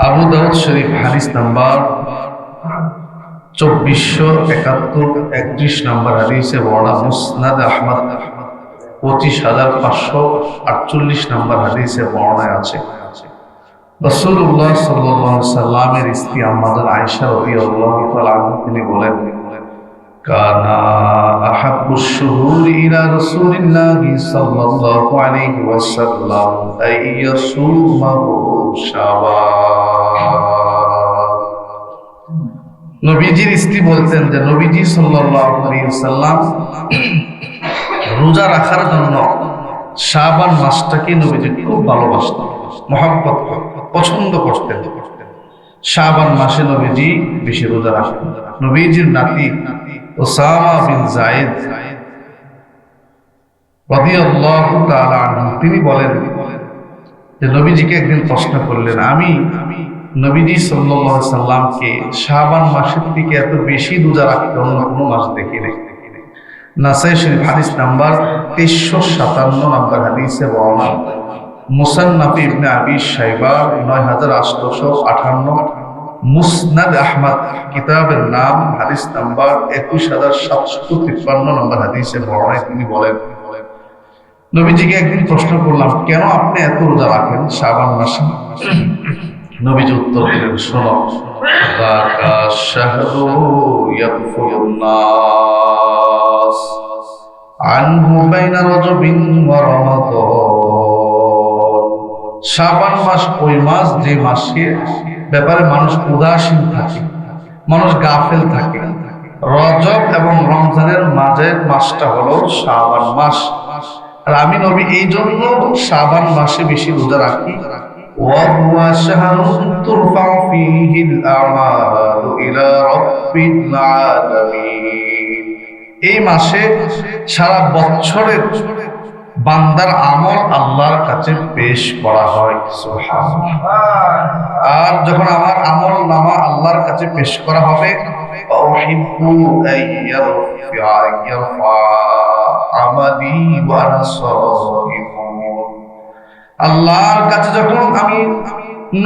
আবু দাউদ শরীফ হাদিস নাম্বার 2471 নম্বর হাদিসে বর্ণনা, মুসনাদ আহমদ 25,548 নম্বর হাদিসে বর্ণনা আছে রাসূলুল্লাহ সাল্লাল্লাহু আলাইহি সাল্লামের স্ত্রী আম্মাজান আয়েশা রাদিয়াল্লাহু তাআলা আনহা তিনি বলেন, কানা আহাব্বুশ শুহুরি ইলা রাসূলিল্লাহি সাল্লাল্লাহু আলাইহি ওয়াসাল্লাম আইয়াসুমাহু শাবান। নবীজির স্ত্রী বলতেন যে নবীজি সাল্লাল্লাহু আলাইহি ওয়াসাল্লাম রোজা রাখার জন্য শাবান মাসটাকে নবীজি খুব ভালোবাসতেন, মহব্বত পছন্দ করতেন। শাবান মাসে নবীজি বেশি রোজা রাখতেন। নবীজির নাতি উসামা বিন যায়েদ রাদিয়াল্লাহু তাআলা আনহু তিনি বলেন যে নবীজিকে একদিন প্রশ্ন করলেন, আমি নবীজি সাল্লাল্লাহু আলাইহি সাল্লামকে শাবান মাসের থেকে এত বেশি রোজা রাখতে অন্য কোনো মাস দেখি নাই। নাসাই শরীফ হাদিস নাম্বার 2357 নম্বর হাদিসে বর্ণনা, মুসান্নাফ ইবনে আবি শাইবা 9858, মুসনাদ আহমদ কিতাবের নাম হাদিস নাম্বার 21753 নম্বর হাদিসে বর্ণনায় তিনি বলেন, নবীজিকে একদিন প্রশ্ন করলাম, কেন আপনি এত রোজা রাখেন শাবান মাসে? নবীজি উত্তর দিলেন, শোনো, যাকা শাহরু ইয়াগফুরুন নাস আনহু বাইনা রাজবিন ওয়া রমাদান। শাবান মাস ওই মাস যে মাসের ব্যাপারে মানুষ উদাসীন থাকে, মানুষ গাফেল থাকে। রজব এবং রমজানের মাঝের মাসটা হলো শাবান মাস। আর আমি নবী এই জন্য শাবান মাসে বেশি রোজা রাখি। ওয়া শাহরুন তুরফাউ ফীহিল আমালু ইলা রাব্বিল আলামিন। এই মাসে সারা বছরের বান্দার আমল আল্লাহর কাছে পেশ করা হয়। সুবহানাল্লাহ। আর যখন আমার আমল নামা আল্লাহর কাছে পেশ করা হবে, উহিব্বু আইয়ারফা আমালি ওয়া আনা সাইমুন। আল্লাহর কাছে যখন আমি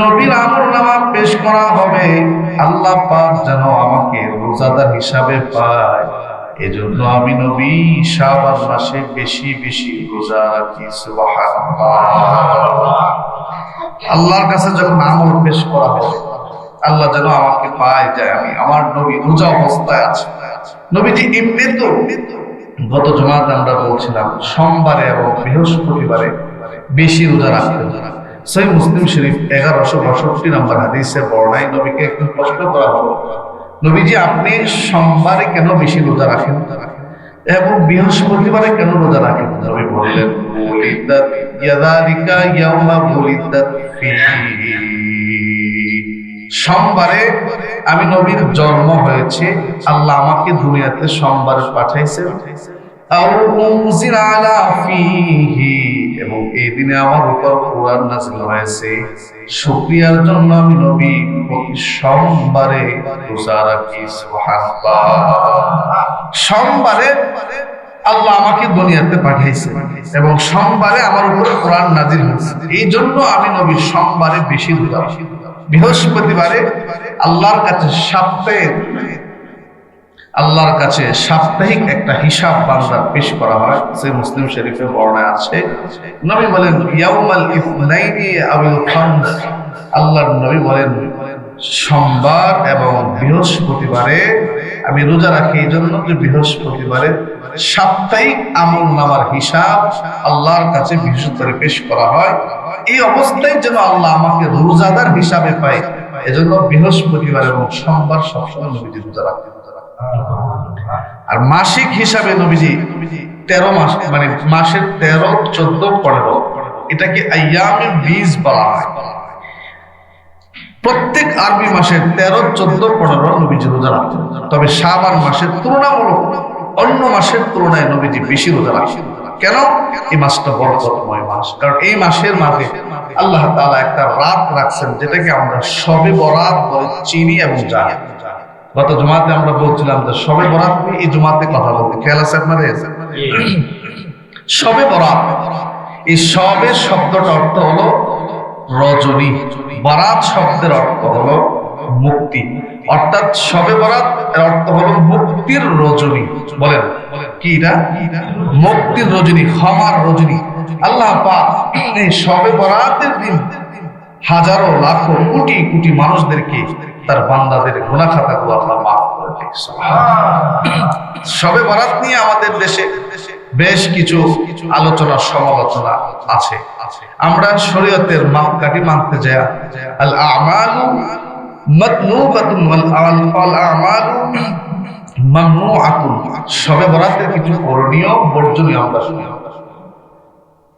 নবীর আমল নামা পেশ করা হবে, আল্লাহ পাক যেন আমাকে রোজাদার হিসাবে পায়, এজন্য আমি নবী শাবান মাসে বেশি বেশি রোজা রাখি। সুবহানাল্লাহ। আল্লাহর কাছে যখন আমল পেশ করা হবে, আল্লাহ যেন আমাকে পায় যায় আমি আমার নবী রোজা অবস্থায় আছে। নবীজি এমনি তো গত জুমাতে আমরা বলছিলাম সোমবারে এবং বৃহস্পতিবারে বেশি রোজা রাখতেন। সহিহ মুসলিম শরীফ 1162 নম্বর হাদিসে বর্ণনায় নবীকে একদিন প্রশ্ন করা হলো, নবীজি আপনি সোমবারে কেন বেশি রোজা রাখেন এবং বৃহস্পতিবারে কেন রোজা রাখেন? নবী বললেন, বুলিদাত ইয়াযালিকা ইয়াউমা বুলিদাত ফীহি। সোমবারে আমি নবীর জন্ম হয়েছে, আল্লাহ আমাকে দুনিয়াতে সোমবারে পাঠাইছেন। আও উনজিলা আলা ফীহি, এবং এই দিনে আমার উপর কোরআন নাযিল হয়েছে। শুকরিয়ার জন্য আমি নবী প্রতি সোমবারে রোজা রাখি। সুবহানাল্লাহ। সোমবারে আল্লাহ আমাকে দুনিয়াতে পাঠাইছেন এবং সোমবারে আমার উপরে কোরআন নাযিল হয়েছে, এই জন্য আমি নবী সোমবারে বেশি রোজা রাখি। বৃহস্পতিবারে আল্লাহর কাছে সাপ্তাহিক একটা হিসাব বান্দার পেশ করা হয়। সেই মুসলিম শরীফে বর্ণনা আছে, নবী বলেন ইয়াউমাল ইসনাইনি আবিল খামস। আল্লাহর নবী বলেন সোমবার এবং বৃহস্পতিবারে আমি রোজা রাখি, এই জন্য যে বৃহস্পতিবারে সাপ্তাহিক আমল নামার হিসাব আল্লাহর কাছে বৃহস্পতিবারে পেশ করা হয়। এই অবস্থায় যেন আল্লাহ আমাকে রোজাদার হিসাবে পায়, এজন্য বৃহস্পতিবার এবং সোমবার সবসময় নবীজি রোজা রাখতেন। আর মাসিক হিসাবে নবীজি 13 মাস, মানে মাসের 13, 14, 15 এটাকে আইয়ামে 20 বলা হয়। প্রত্যেক আরবি মাসের 13, 14, 15 নবীজি রোজা রাখতেন। তবে শাবান মাসের তুলনামূলক অন্য মাসের তুলনায় নবীজি বেশি রোজা রাখতেন। কেন? এই মাসটা বরকতময় মাস, কারণ এই মাসের মাঝে আল্লাহ তাআলা একটা রাত রাখছেন যেটাকে আমরা শবে বরাত বলে চিনি এবং জানি। গত জুমাতে আমরা বলছিলাম যে শবে বরাত নিয়ে এই জুমাতে কথা বলতে খেয়াল আছে আপনাদের? শবে বরাত, এই শবের শব্দটা অর্থ হলো রজনী। বরাত শব্দের অর্থ হলো মুক্তি, অর্থাৎ শবে বরাত এর অর্থ হলো মুক্তির রজনী। বলেন কি এটা? মুক্তির রজনী, ক্ষমার রজনী। আল্লাহ পাক এই শবে বরাতের দিন হাজারো লাখো কোটি কোটি মানুষদেরকে, তার বান্দাদের গুনাহ খাতাগুলো আল্লাহ মাফ করে দেয়। শবে বরাত নিয়ে আমাদের দেশে বেশ কিছু আলোচনা সমালোচনা আছে। আমরা শরীয়তের মাপকাঠি মানতে যাই, আল আমালু মাতলুবাতুন ওয়াল আমালু মামনুআতুন। শবে বরাতের কিছু করণীয় বর্জনীয় আমরা শুনি।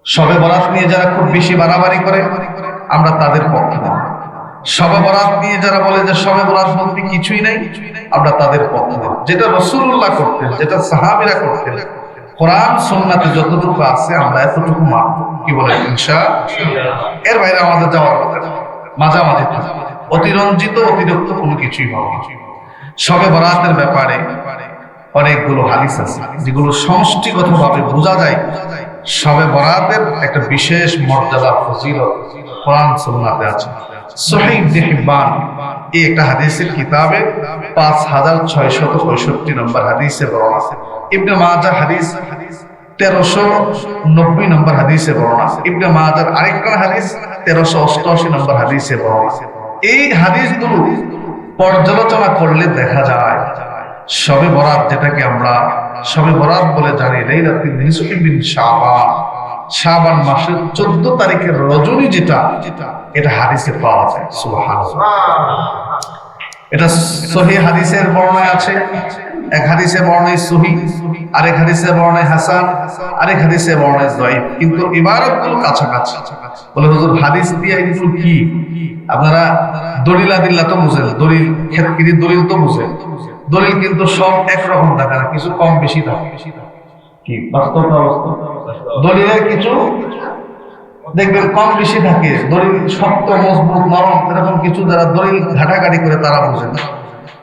শবে বরাত নিয়ে যারা খুব বেশি বাড়াবাড়ি করে আমরা তাদের পক্ষে না। শবে বরাত নিয়ে যারা বলে যে শবে বরাত বলতে কিছুই নাই, আমরা তাদের পক্ষে না। যেটা রাসূলুল্লাহ করতেন, যেটা সাহাবীরা করতেন, কোরআন সুন্নাতে যতটুকু আছে আমরা এতটুকু মানব। কি বলেন? ইনশাআল্লাহ। এর বাইরে আমাদের যাওয়ার কথা না। মাঝামাঝি অতিরঞ্জিত অতিরিক্ত কোনো কিছুই হবে। শবে বরাতের ব্যাপারে অনেকগুলো হাদিস আছে যেগুলো সমষ্টিগতভাবে বোঝা যায় শবে বরাতের একটা বিশেষ মর্যাদা ফজিলত কোরআন সুন্নাতে আছে। সহিহ ইবনে হিব্বান এই একটা হাদিসের কিতাবে 5665 নম্বর হাদিসে বর্ণনা আছে। ইবনে মাজাহ হাদিস 1390 নম্বর হাদিসে বর্ণনা আছে। ইবনে মাজাহর আরেকটা হাদিস 1388 নম্বর হাদিসে বর্ণনা আছে। এই হাদিসগুলো পর্যালোচনা করলে দেখা যায় শবে বরাত, যেটাকে আমরা শবে বরাত বলে জানি, লাইলাতুল নিসফি মিন শাবান, শাবান মাসের 14 তারিখের রজনী, যেটা এটা হাদিসে পাওয়া যায়। সুবহানাল্লাহ। এটা সহিহ হাদিসের বর্ণনায় আছে। এক হাদিসে বর্ণনায় সহিহ, আরেক হাদিসে বর্ণনায় হাসান, আরেক হাদিসে বর্ণনায় যায়ীফ, কিন্তু ইবারতগুলো কাছাকাছি। বলে হুজুর হাদিস দিয়ে এগুলো কি? আপনারা দলিল আদিল্লাহ তো বুঝেন, দলিল খেতকিরি দলিল তো বুঝেন। দলিল কিন্তু সব একরকম থাকে না, কিছু কম বেশি থাকে। কি বাস্তবতা? দলিলের কিছু দেখবেন কম বেশি থাকে। দলিল শক্ত মজবুত নরম এরকম কিছু যারা দলিল ঘাটাঘাটি করে তারা বুঝে না।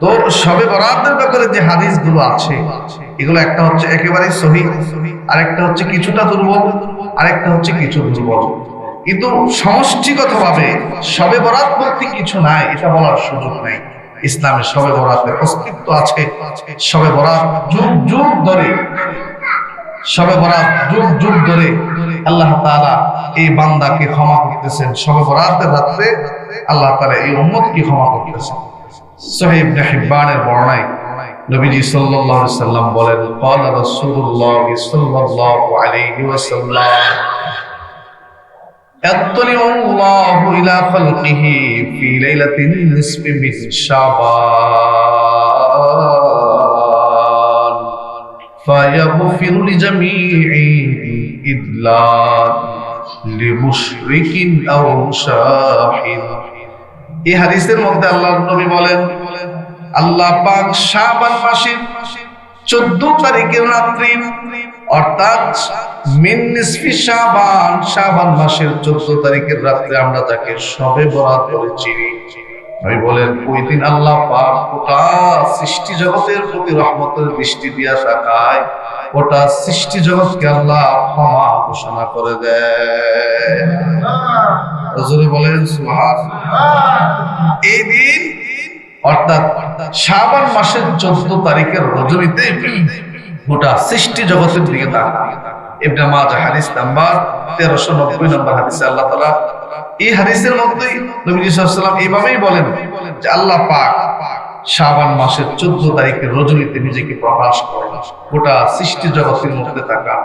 তো শবে বরাতের ব্যাপারে যে হাদিসগুলো আছে এগুলো একটা হচ্ছে একেবারেই সহিহ, আরেকটা হচ্ছে কিছুটা দুর্বল, আরেকটা হচ্ছে কিছু দুর্বল। কিন্তু সমষ্টিগতভাবে শবে বরাত বলতে কিছু নাই এটা বলার সুযোগ নাই। ইসলামে শবে বরাতের অস্তিত্ব আছে। শবে বরাত যুগ যুগ ধরে, শবে বরাত যুগ যুগ ধরে আল্লাহ তাআলা এই বান্দাকে ক্ষমা করতেছেন। শবে বরাতের রাতে আল্লাহ তাআলা এই উম্মতকে ক্ষমা করতেছেন। সহিহ ইবনে হিব্বানের বর্ণনায় নবীজি সাল্লাল্লাহু আলাইহি সাল্লাম বলেন, ক্বালা রাসূলুল্লাহ সাল্লাল্লাহু আলাইহি ওয়াসাল্লাম, আত্তালিউল্লাহু ইলা খালকিহি ফি লাইলাতিন নিসফি মিন শাবান ফায়াগফিরু লিজামি'i ইল্লা লিমুশরিকিন আও মুশাহিদ। এই হাদিসের মধ্যে আল্লাহর নবী বলেন, আল্লাহ পাক শাবান মাসের 14 তারিখের রাত্রি, অর্থাৎ মিন নিসফি শাবান, শাবান মাসের 14 তারিখের রাত্রে আমরা যাকে শবে বরাত বলে চিনি, নবী বলেন ওই দিন আল্লাহ পাক গোটা সৃষ্টি জগতের প্রতি রহমতের দৃষ্টি দিয়া তাকায়, গোটা সৃষ্টি জগৎকে আল্লাহ ক্ষমা ঘোষণা করে দেয়। হুজুর বলেন সুবহানাল্লাহ। এই দিন অর্থাৎ শাবান মাসের 14 তারিখের রজনীতে গোটা সৃষ্টি জগতের দিকে তাকায়। ইবনে মাজাহ হাদিস নাম্বার 1390 নম্বর হাদিসে আল্লাহ তাআলা এই হাদিসের মধ্যেই নবী সাল্লাল্লাহু আলাইহি ওয়াসাল্লাম এইভাবেই বলেন যে আল্লাহ পাক শাবান মাসের 14 তারিখের রজনীতে নিজেকে প্রকাশ করেন, গোটা সৃষ্টি জগতের মধ্যে তাকান।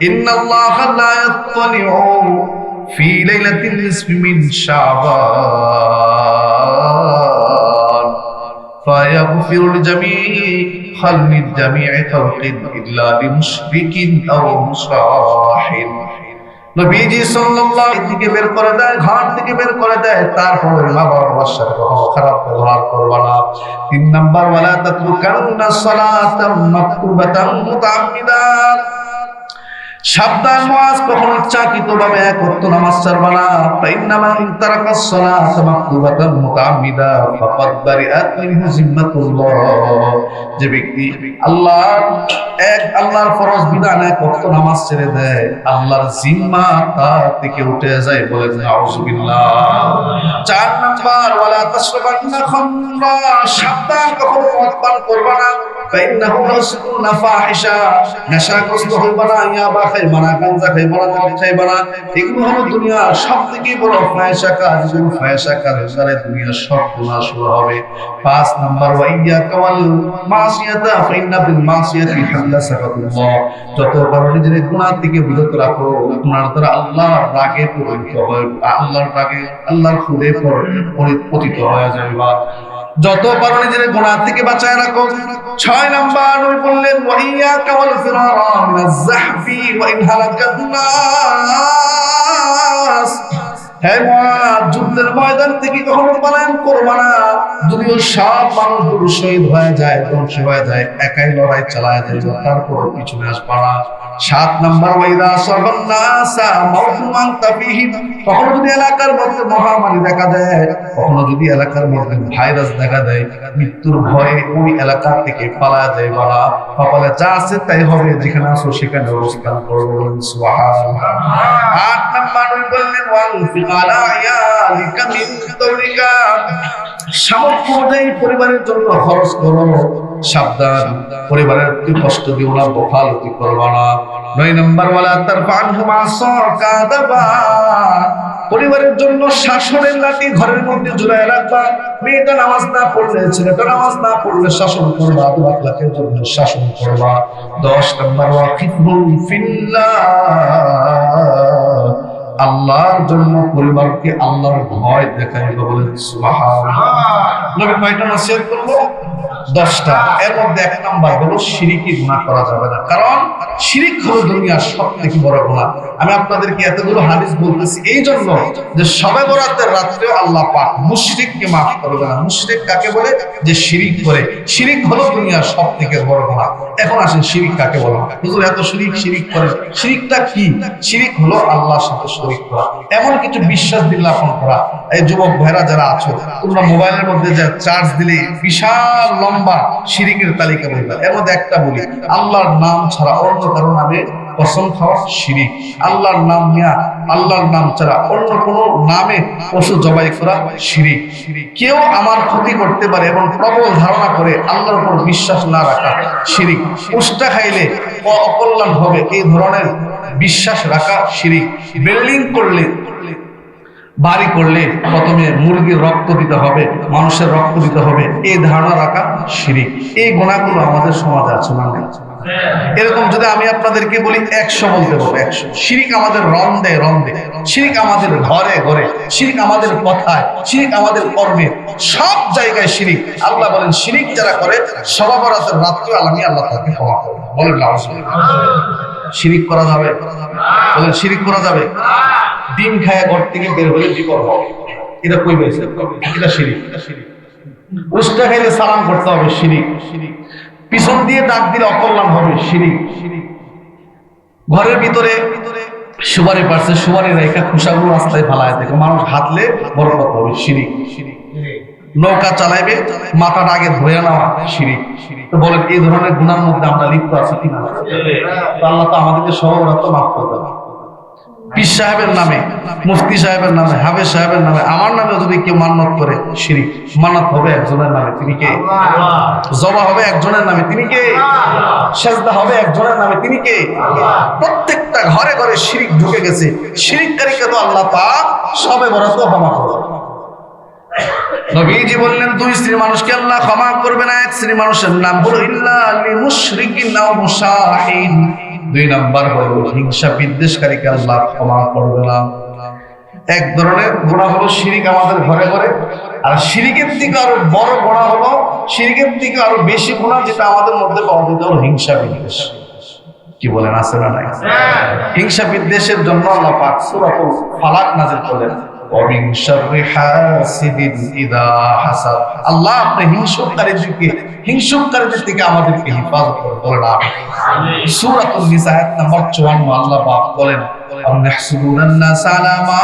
ইন্নাল্লাহা লা ইয়াত্তালিউ ফি লাইলাতিন নিসফি মিন শাবান ফায়াগফিরু লিজামি'i খালমিন জামি'i খালকিন ইল্লা লিমুশরিকিন আও মুশাহিদ। নবীজি সাল্লাল্লাহু আলাইহি দিকে বের করে দেয়, ঘর থেকে বের করে দেয়। তারপরে মা বাবার সাথে কখনো খারাপ ব্যবহার করবা না। 3 নাম্বার ওয়ালা তাতরুকান্না সালাতাম মাকতুবাতাম মুতাআম্মিদান, সাবধান মুআজ, কখনো ইচ্ছাকৃতভাবে এক ওয়াক্ত নামাজ ছাড়বা না। ফাইন্নামা ইন তারাকাস সালাতা মাকতুবাতান মুতাআম্মিদা ফাকাদ বারিআত মিনহু জিম্মাতুল্লাহ। যে ব্যক্তি আল্লাহর ফরজ বিধান এক ওয়াক্ত নামাজ ছেড়ে দেয়, আল্লাহর জিম্মা তার থেকে উঠে যায়। বলেন নাউযুবিল্লাহ। 4 নাম্বার, ওয়ালা তাশরাবান্না খামরা, সাবধান, কখনো মদ পান করবা না। ফাইন্নাহু রাসূলুন ফাহিশা, নেশাগ্রস্ত হইবা না, ইয়াবা খাইবা না, গাঁজা খাইবা না, মদ খাইবা না। এগুলো হলো দুনিয়ার সবথেকে বড় ফাহিশা কাজ। যেগুলো ফাহিশা কাজের দ্বারা দুনিয়ার সব গুনাহ শুরু হবে। 5 নাম্বার, ওয়া ইয়াকা ওয়াল মাসিয়াতা ফাইন্না বিল মাসিয়াতি হাল্লা সাকাতুল্লাহ, যত বড় নিজের গুনাহ থেকে বিরত রাখো, গুনার দ্বারা আল্লাহর রাগে পতিত হয়, আল্লাহর রাগে, আল্লাহর খুদে পতিত হয়ে যাবে। যত পারো নিজের গুনাহ থেকে বাঁচায় রাখো। 6 নাম্বার বললেন, ওয়া ইয়াকা ওয়াল ফিরারা মিনাজ যাহফি ওয়া ইন হালাকান নাস, হে মুআজ, যুদ্ধের ময়দান থেকে কখনো পলায়ন করবা না। যদিও সব মানুষগুলো শহীদ হয়ে যায়, ধ্বংস হয়ে যায়, একাই লড়াই চালায় যায়, তারপর পিছনে আসবা না। 7 নাম্বার, ওয়াইদা সাবান নাসা মাউতুমান তাফিহিম, কখনো যদি এলাকার মধ্যে মহামারী দেখা দেয়, কখনো যদি এলাকার মধ্যে ভাইরাস দেখা দেয়, মৃত্যুর ভয়ে ওই এলাকা থেকে পালা যায়, বাবা কপালে যা আছে তাই হবে, যেখানে আসো সেখানে অবস্থান করবো। সুবহানাল্লাহ। 8 নাম্বার বললেন, ওয়াল ফিআলা ইয়ালিকা মিন তাওলিকা, সামর্থ্য অনুযায়ী পরিবারের জন্য খরচ করো। সাবধান, পরিবারের কষ্ট দিও না, বখালতি করবা না। 9 নাম্বার, ওয়ালা তারফানহু মাসাকা দাবা, পরিবারের জন্য শাসনের লাঠি ঘরের মধ্যে ঝুলায় রাখবা। মেয়েটা নামাজ না পড়লে, ছেলেটা নামাজ না পড়লে শাসন করবা, আদব আখলাকের জন্য শাসন করবা। 10 নাম্বার, ওয়াকিফুল ফিল্লাহ, আল্লাহর জন্য পরিবারকে আল্লাহর ভয় দেখাইবা। বলেন সুবহানাল্লাহ। নবী কয়টা নসিহত করলো? 10টা। এর মধ্যে 1 নাম্বার হলো শিরকি গুনাহ করা যাবে না, কারণ শিরিক হলো দুনিয়ার সবথেকে বড় গুনাহ। আমি আপনাদেরকে এতগুলো হাদিস বলতেছি এই জন্য যে শবে বরাতের রাত্রে আল্লাহ পাক মুশরিককে maaf করবে না। মুশরিক কাকে বলে? যে শিরিক করে। শিরিক হলো দুনিয়ার সবথেকে বড় গুনাহ। এখন আসেন শিরিক কাকে বলা হয়? হুজুর এত শিরিক করে, শিরিকটা কি? শিরিক হলো আল্লাহর সাথে শরীক করা, এমন কিছু বিশ্বাস বিল্লাপন করা। এই যুবক ভাইরা যারা আছো, তোমরা মোবাইলের মধ্যে যা চার্জ দিলে বিশাল লম্বা শিরিকের তালিকা বলবে। এর মধ্যে একটা বলি, আল্লাহর নাম ছাড়া অন্য কারো নামে কসম খাওয়া শিরিক। আল্লাহর নাম নিয়া, আল্লাহর নাম ছাড়া অন্য কোনো নামে পশু জবাই করা শিরিক। কেউ আমার ক্ষতি করতে পারে এবং প্রবল ধারণা করে আল্লাহর উপর বিশ্বাস না রাখা শিরিক। উষ্টা খাইলে অকল্যাণ হবে, এই ধরনের বিশ্বাস রাখা শিরিক। বিল্ডিং করলে, বাড়ি করলে প্রথমে মুরগির রক্ত দিতে হবে, মানুষের রক্ত দিতে হবে, এই ধারণা রাখা শিরিক। এই গুনাহগুলো আমাদের সমাজে আছে না? এরকম যদি আমি আপনাদেরকে বলি 100 বলতে পারবো 100। শিরিক আমাদের রন্ধে রন্ধে, শিরিক আমাদের ঘরে ঘরে, শিরিক আমাদের কথায়, শিরিক আমাদের কর্মে, সব জায়গায় শিরিক। আল্লাহ বলেন, শিরিক যারা করে শবে বরাতের রাত্রে আমি আল্লাহ তাকে ক্ষমা করব। বলেন না? শিরিক করা যাবে? বলেন শিরিক করা যাবে? ডিম খায় ঘর থেকে বের হলে বিপদ হবে, এটা কই বলছে? এটা শিরিক। উষ্টা খাইলে সালাম করতে হবে, শিরিক। পিছন দিয়ে ডাক দিলে অকল্যাণ হবে, শিরিক। ঘরের ভিতরে সুপারি পারছে, সুপারি রেখা খোসাগুলো রাস্তায় ফালায় দেখো, মানুষ হাতলে বরকত হবে, শিরিক। নৌকা চালাইবে, মাথাটা আগে ধরে নেওয়া, শিরিক। তো বলেন এই ধরনের গুনার মধ্যে আমরা লিপ্ত আছি কিনা? আল্লাহ তো আমাদেরকে সর্বরাত মাফ করবে। পীর সাহেবের নামে, মুফতি সাহেবের নামে, হাফেজ সাহেবের নামে, আমার নামে যদি কেউ মান্নত করে, শিরিক। মান্নত হবে একজনের নামে, তিনি কে? জবা হবে একজনের নামে, তিনি কে? সেজদা হবে একজনের নামে, তিনি কে? প্রত্যেকটা ঘরে ঘরে শিরিক ঢুকে গেছে। শিরিককারীকে তো আল্লাহ পাক শবে বরাত ক্ষমা করবে। নবীজি বললেন, 2 শ্রেণীর মানুষকে আল্লাহ ক্ষমা করবে না। 1 শ্রেণীর মানুষের নাম হলো ইল্লা লিল মুশরিকিন আও মুশাহিন। 2 নাম্বার হলো হিংসা বিদ্বেষকারীকে আল্লাহ ক্ষমা করবে না। এক ধরনের গুনাহ হলো শিরিক আমাদের ঘরে ঘরে, আর শিরিকের থেকে আরো বড় গুনাহ হলো, শিরিকের থেকে আরো বেশি গুনাহ যেটা আমাদের মধ্যে পাওয়া যেত হলো হিংসা বিদ্বেষ। কি বলেন, আছে না নাই? হিংসা বিদ্বেষের জন্য আল্লাহ পাক সূরাতুল ফালাক নাযিল করলেন। ওয়া মিন শাররি হাসিদিন ইযা হাসাদ। আল্লাহ আপনি হিংসুককারীদের থেকে আমাদেরকে হেফাজত করুন, বলেন আমিন। সূরাতুন নিসা আয়াত নম্বর 54 আল্লাহ পাক বলেন আম ইয়াহসুদুনান নাস আলা মা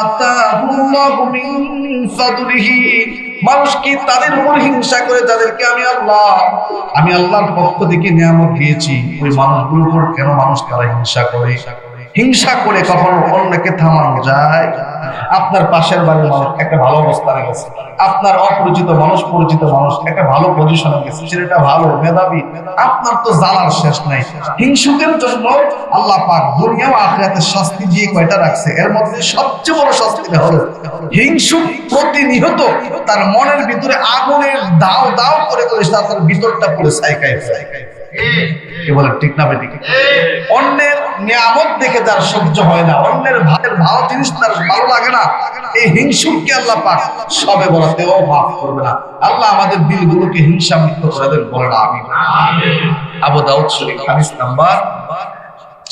আতাহুল্লাহু মিন ফাদলিহি। মানুষ কি তাদের উপর হিংসা করে যাদেরকে আমি আল্লাহর পক্ষ থেকে নিয়ামত দিয়েছি, ওই মানুষগুলোর উপর কেন মানুষ তারা হিংসা করে? হিংসা করে কখনো অন্যকে থামানো যায়? আপনার পাশের বাড়ির মানুষ একটা ভালো অবস্থানে গেছে, আপনার অপরিচিত মানুষ পরিচিত মানুষ একটা ভালো পজিশনে গেছে, ছেলেটা ভালো মেধাবী, আপনার তো জ্বালার শেষ নাই। হিংসুকের জন্য আল্লাহ পাক দুনিয়া ও আখিরাতে শাস্তি দিয়ে কয়টা রাখছে, এর মধ্যে সবচেয়ে বড় শাস্তিটা হলো হিংসুক প্রতিনিয়ত তার মনের ভিতরে আগুনের দাও দাও করে তার ভিতরটা পুরো সাইকায় কি বলে, ঠিক না বেঠিক? অন্যের নিয়ামত দেখে যার সহ্য হয় না, অন্যের ভালো জিনিস তার ভালো লাগে না, এই হিংসুককে আল্লাহ পাক সবে বলাতেও মাফ করবে না। আল্লাহ আমাদের দিলগুলোকে হিংসা মুক্ত করে দেন, বলেন আমিন। আবু দাউদ শরীফ হাদিস নাম্বার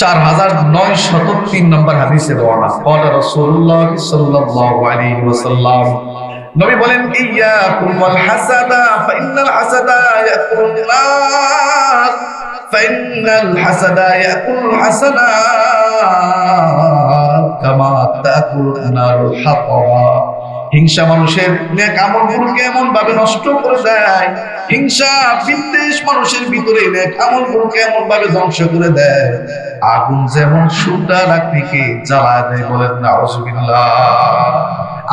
4903 নম্বর হাদিসে বর্ণনা, ক্বালা রাসূলুল্লাহ সাল্লাল্লাহু আলাইহি ওয়াসাল্লাম, নবী বলেন ইয়াকুম ওয়াল হাসাদা ফাইন্নাল হাসাদা ইয়াকুলুন নাস ফাইন্নাল হাসাদা ইয়াকুলুল হাসানাত কামা তাকুলুন নারুল হাতাবা। হিংসা মানুষের নেক আমলগুলোকে এমন ভাবে নষ্ট করে দেয়, হিংসা বিদ্বেষ মানুষের ভিতরে নেক আমলগুলোকে এমন ভাবে ধ্বংস করে দেয়, আগুন যেমন সুন্দর লাকড়িকে জ্বালায় দেয়, বলেন নাউজুবিল্লাহ।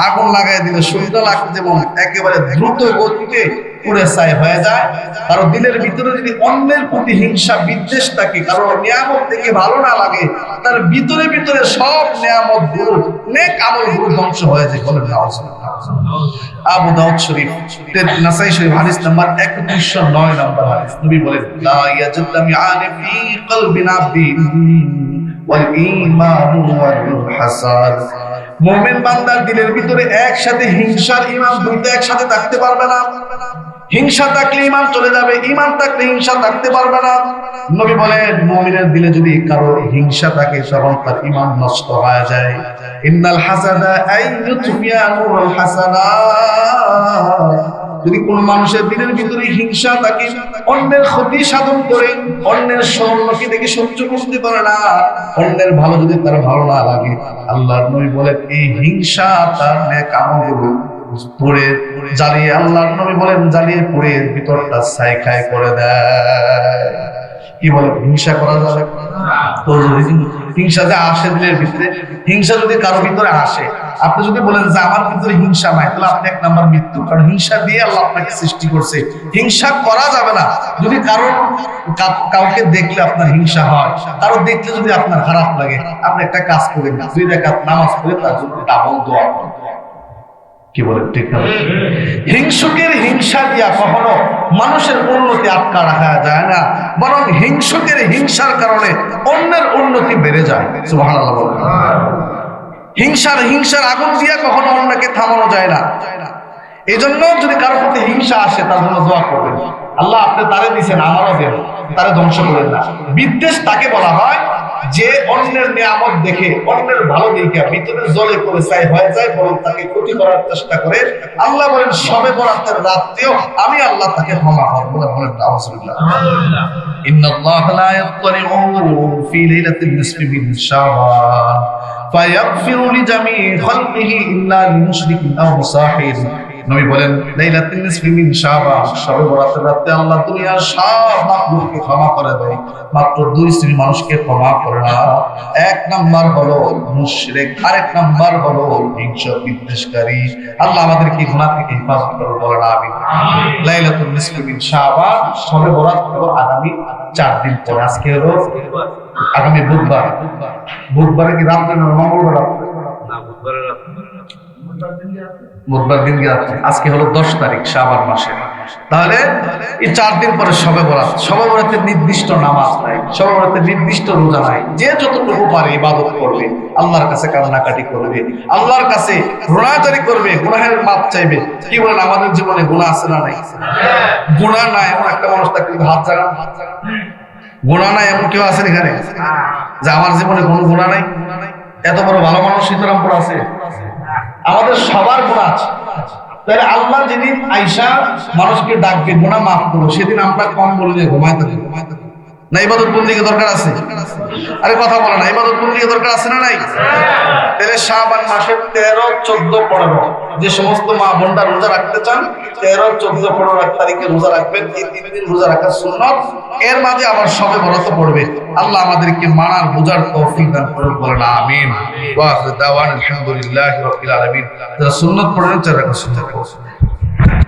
আগুন লাগাই দিলে সুন্দর লাকড়ি যেমন একেবারে দ্রুত গতিতে পুড়ে ছাই হয়ে যায়, কারণ দিলের ভিতরে যদি অন্যের প্রতি হিংসা বিদ্বেষ থাকে, কারণ নিয়ামত থেকে ভালো না লাগে, তার ভিতরে ভিতরে সব নিয়ামত গুলো নেক আমল গুলো ধ্বংস হয়ে যায়, বলেন নাউজুবিল্লাহ। আবু দাউদ শরীফ নাসাই শরীফ হাদিস নাম্বার 2109 নম্বর হাদিস, নবী বলেন লা ইয়াজতামিআনি ফি কলবিন আবদিন ওয়াল ঈমানু ওয়াল হাসাদ। মুমিন বান্দার দিলের ভিতরে একসাথে হিংসার ঈমান দুইটা একসাথে থাকতে পারবে না। হিংসা থাকলে ঈমান চলে যাবে, ঈমান থাকলে হিংসা থাকতে পারবে না। নবী বলেন মুমিনের দিলে যদি কারো হিংসা থাকে তখন তার ঈমান নষ্ট হয়ে যায়। ইন্নাল হাসাদা আইয়ুতফিয়া নূরুল হাসানাত। যদি কোন মানুষের দিলের ভিতরে হিংসা থাকে, অন্যের ক্ষতি সাধন করে, অন্যের সৌন্নতি দেখে সহ্য করতে পারে না, অন্যের ভালো যদি তার ভালো না লাগে, আল্লাহর নবী বলেন এই হিংসা তার নেক আমলগুলো পুড়ে জ্বালিয়ে, আল্লাহর নবী বলেন জ্বালিয়ে পুড়ে ভিতরটা ছাই করে দেয়। কি বলে, হিংসা করা যাবে? তো হিংসা যে আসে দিলের ভিতরে, হিংসা যদি কারো ভিতরে আসে, আপনি যদি বলেন যে আমার ভিতরে হিংসা নাই, তাহলে আপনি এক নাম্বার মৃত্যু, কারণ হিংসা দিয়ে আল্লাহ আপনাকে সৃষ্টি করছে। হিংসা করা যাবে না। যদি কাউকে দেখলে আপনার হিংসা হয়, কারো দেখলে যদি আপনার খারাপ লাগে, আপনি একটা কাজ করেন, 2 রাকাত নামাজ পড়ে তার জন্য ডাবল দোয়া করেন। কি বলেন, ঠিক না? হিংসুকের হিংসা দিয়া কখনো মানুষের উন্নতি আটকা রাখা যায় না, বরং হিংসুকের হিংসার কারণে অন্যের উন্নতি বেড়ে যায়। সুবহানাল্লাহ বলেন। হিংসার আগুন দিয়া কখনো অন্যকে থামানো যায় না। এই জন্য যদি কারোর প্রতি হিংসা আসে, তার জন্য দোয়া করবেন, আল্লাহ আপনি তারে দিয়েছেন, আমারও দেন, তারে ধ্বংস করেন না। বিদ্বেষ তাকে বলা হয় যে অন্যের নিয়ামত দেখে, অন্যের ভালো দেখে ভিতরে জ্বলে করে ছাই হয়ে যায়, বরং তাকে ক্ষতি করার চেষ্টা করে। আল্লাহ বলেন শবে বরাতের রাতেও আমি আল্লাহ তাকে ক্ষমা করব। বলেন আলহামদুলিল্লাহ। ইন্নাল্লাহ লা ইয়াত্তালিউ ফি লাইলাতিন নিসফি মিন শাবান ফায়াগফিরু লিজামিই খালকিহি ইল্লা লিমুশরিকিন আও মুসাহির। নবী বলেন লাইলাতুন নিসফি মিন শাবান, শবে বরাতের রাতে আল্লাহ দুনিয়ার সব মাখলুককে ক্ষমা করে দেয়, মাত্র 2 শ্রেণীর মানুষকে ক্ষমা করে না। 1 নাম্বার হলো মুশরিক, আরেক নাম্বার হলো হিংসা বিদ্বেষকারী। আল্লাহ আমাদেরকে গুনাহ থেকে হেফাজত করুন, বলেন আমিন। লাইলাতুন নিসফি মিন শাবান, শবে বরাত হলো আগামী 4 দিন পরে। আজকে হলো আগামী বুধবার। বুধবারে কি রাত্রে না মঙ্গলবার রাত্রে? না, বুধবারের রাত্রে। বুধবার দিন গিয়ে আজকে হলো 10 তারিখ শাবান মাসের। তাহলে এই 4 দিন পরে শবে বরাত। শবে বরাতের নির্দিষ্ট নামাজ নাই, শবে বরাতের নির্দিষ্ট রোজা নাই। যে যতটুকু পারে ইবাদত করবে, আল্লাহর কাছে কান্নাকাটি করবে, আল্লাহর কাছে রোনাজারি করবে, গুনাহের মাপ চাইবে। কি বলেন, আমাদের জীবনে গুনাহ আছে না নাই? গুনাহ নাই এমন একটা মানুষ থাকলে হাত জাগান। গুনাহ নাই এমন কেউ আছেন এখানে যে আমার জীবনে কোনো গুনাহ নাই? এত বড় ভালো মানুষ সীতারামপুর আছে? আমাদের সবার গুনাহ আছে। তাহলে আল্লাহ যেদিন আইসা মানুষকে ডাকবে গুনাহ মাফ করো, সেদিন আমরা কম বলে ঘুমাইতে থাকি না? ইবাদত বন্দিকে দরকার আছে? আরে কথা বলে না, ইবাদত বন্দিকে দরকার আছে না নাই? তাহলে শাবান মাসের 13, 14, 15 যে সমস্ত মা বোনরা রোজা রাখতে চান, 13, 14, 15 তারিখে রোজা রাখবেন। এই 3 দিন রোজা রাখা সুন্নাত। এর মাঝে আবার সবে বরাত পড়বে। আল্লাহ আমাদেরকে মানার বোঝার তৌফিক দান করুন, বলেন আমিন। ওয়া আখিরু দাওয়ানা আলহামদুলিল্লাহি রাব্বিল আলামিন। যারা সুন্নাত পড়েন তারা সুন্নাত পড়ুন।